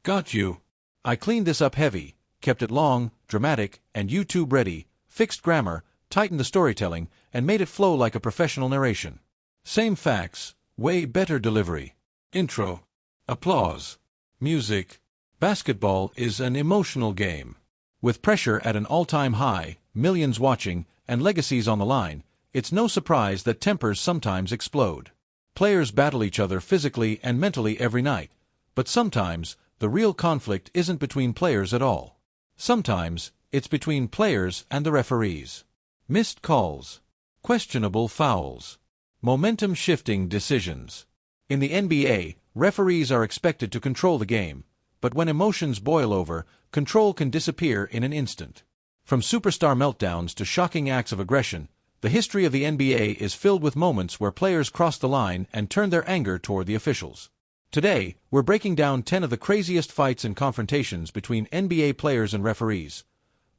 Got you. I cleaned this up heavy, kept it long, dramatic, and YouTube ready, fixed grammar, tightened the storytelling, and made it flow like a professional narration. Same facts, way better delivery. Intro. Applause. Music. Basketball is an emotional game. With pressure at an all-time high, millions watching, and legacies on the line, it's no surprise that tempers sometimes explode. Players battle each other physically and mentally every night, but sometimes the real conflict isn't between players at all. Sometimes it's between players and the referees. Missed calls, questionable fouls, momentum-shifting decisions. In the NBA, referees are expected to control the game, but when emotions boil over, control can disappear in an instant. From superstar meltdowns to shocking acts of aggression, the history of the NBA is filled with moments where players cross the line and turn their anger toward the officials. Today, we're breaking down 10 of the craziest fights and confrontations between NBA players and referees.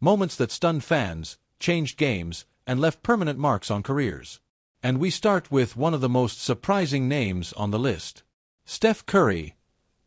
Moments that stunned fans, changed games, and left permanent marks on careers. And we start with one of the most surprising names on the list. Steph Curry.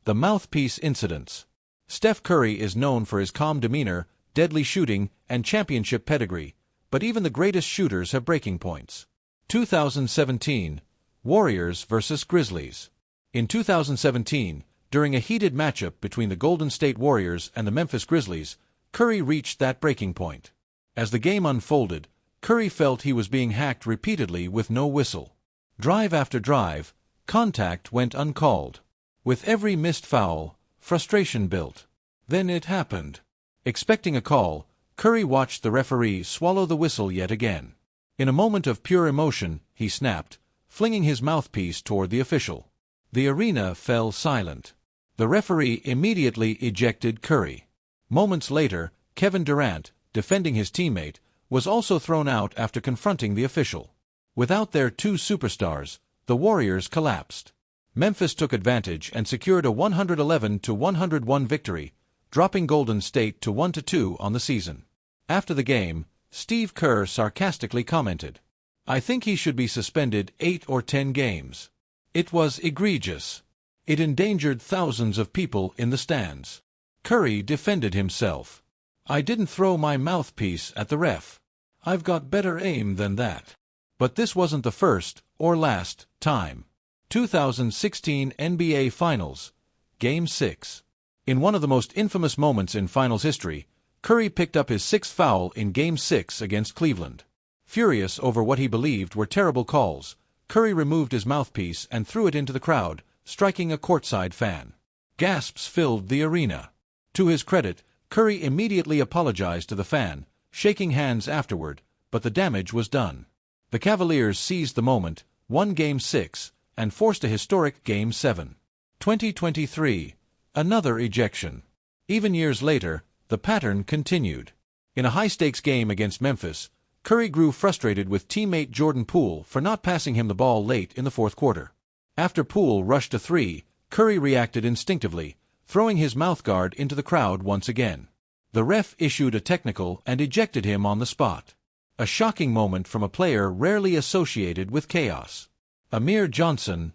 The mouthpiece incidents. Steph Curry is known for his calm demeanor, deadly shooting, and championship pedigree, but even the greatest shooters have breaking points. 2017. Warriors vs. Grizzlies. In 2017, during a heated matchup between the Golden State Warriors and the Memphis Grizzlies, Curry reached that breaking point. As the game unfolded, Curry felt he was being hacked repeatedly with no whistle. Drive after drive, contact went uncalled. With every missed foul, frustration built. Then it happened. Expecting a call, Curry watched the referee swallow the whistle yet again. In a moment of pure emotion, he snapped, flinging his mouthpiece toward the official. The arena fell silent. The referee immediately ejected Curry. Moments later, Kevin Durant, defending his teammate, was also thrown out after confronting the official. Without their two superstars, the Warriors collapsed. Memphis took advantage and secured a 111-101 victory, dropping Golden State to 1-2 on the season. After the game, Steve Kerr sarcastically commented, "I think he should be suspended 8 or 10 games. It was egregious. It endangered thousands of people in the stands." Curry defended himself. "I didn't throw my mouthpiece at the ref. I've got better aim than that." But this wasn't the first or last time. 2016 NBA Finals, Game 6. In one of the most infamous moments in Finals history, Curry picked up his 6th foul in Game 6 against Cleveland. Furious over what he believed were terrible calls, Curry removed his mouthpiece and threw it into the crowd, striking a courtside fan. Gasps filled the arena. To his credit, Curry immediately apologized to the fan, shaking hands afterward, but the damage was done. The Cavaliers seized the moment, won Game 6, and forced a historic Game 7. 2023. Another ejection. Even years later, the pattern continued. In a high-stakes game against Memphis, Curry grew frustrated with teammate Jordan Poole for not passing him the ball late in the fourth quarter. After Poole rushed a three, Curry reacted instinctively, throwing his mouthguard into the crowd once again. The ref issued a technical and ejected him on the spot. A shocking moment from a player rarely associated with chaos. Amir Johnson.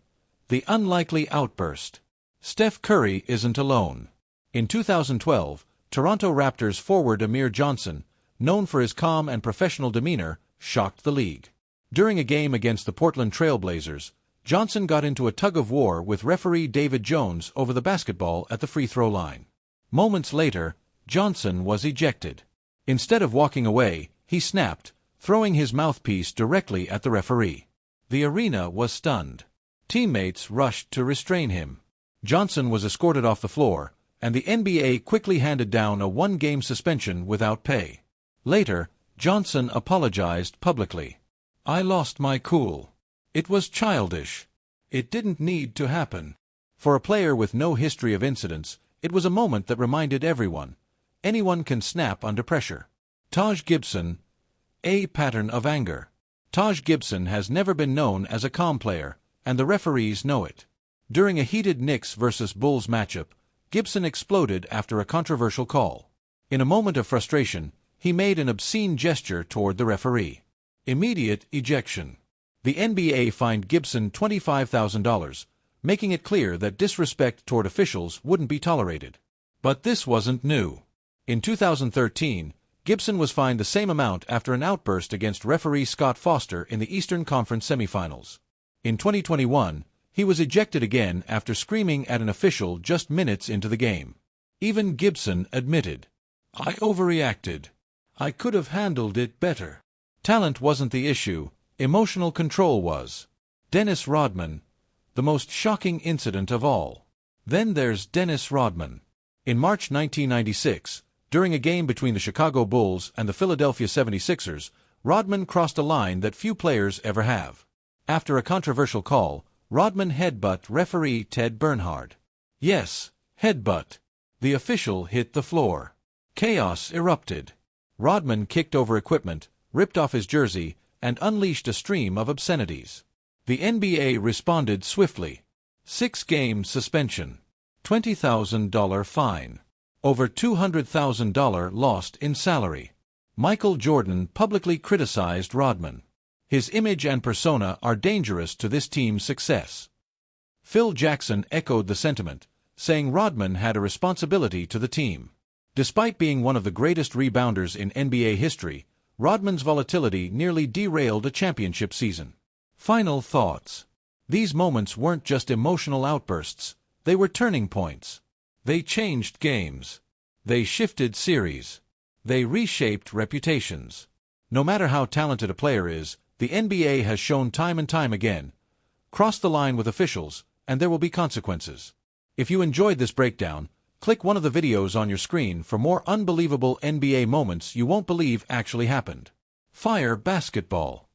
The unlikely outburst. Steph Curry isn't alone. In 2012, Toronto Raptors forward Amir Johnson, known for his calm and professional demeanor, shocked the league. During a game against the Portland Trail Blazers, Johnson got into a tug-of-war with referee David Jones over the basketball at the free throw line. Moments later, Johnson was ejected. Instead of walking away, he snapped, throwing his mouthpiece directly at the referee. The arena was stunned. Teammates rushed to restrain him. Johnson was escorted off the floor, and the NBA quickly handed down a 1-game suspension without pay. Later, Johnson apologized publicly. "I lost my cool. It was childish. It didn't need to happen." For a player with no history of incidents, it was a moment that reminded everyone, anyone can snap under pressure. Taj Gibson. A pattern of anger. Taj Gibson has never been known as a calm player, and the referees know it. During a heated Knicks vs. Bulls matchup, Gibson exploded after a controversial call. In a moment of frustration, he made an obscene gesture toward the referee. Immediate ejection. The NBA fined Gibson $25,000, making it clear that disrespect toward officials wouldn't be tolerated. But this wasn't new. In 2013, Gibson was fined the same amount after an outburst against referee Scott Foster in the Eastern Conference semifinals. In 2021, he was ejected again after screaming at an official just minutes into the game. Even Gibson admitted, "I overreacted. I could have handled it better." Talent wasn't the issue, emotional control was. Dennis Rodman, the most shocking incident of all. Then there's Dennis Rodman. In March 1996, during a game between the Chicago Bulls and the Philadelphia 76ers, Rodman crossed a line that few players ever have. After a controversial call, Rodman headbutt referee Ted Bernhard. Yes, headbutt. The official hit the floor. Chaos erupted. Rodman kicked over equipment, ripped off his jersey, and unleashed a stream of obscenities. The NBA responded swiftly. 6-game suspension. $20,000 fine. Over $200,000 lost in salary. Michael Jordan publicly criticized Rodman. His image and persona are dangerous to this team's success. Phil Jackson echoed the sentiment, saying Rodman had a responsibility to the team. Despite being one of the greatest rebounders in NBA history, Rodman's volatility nearly derailed a championship season. Final thoughts. These moments weren't just emotional outbursts, they were turning points. They changed games. They shifted series. They reshaped reputations. No matter how talented a player is, the NBA has shown time and time again, cross the line with officials, and there will be consequences. If you enjoyed this breakdown, click one of the videos on your screen for more unbelievable NBA moments you won't believe actually happened. Fire basketball.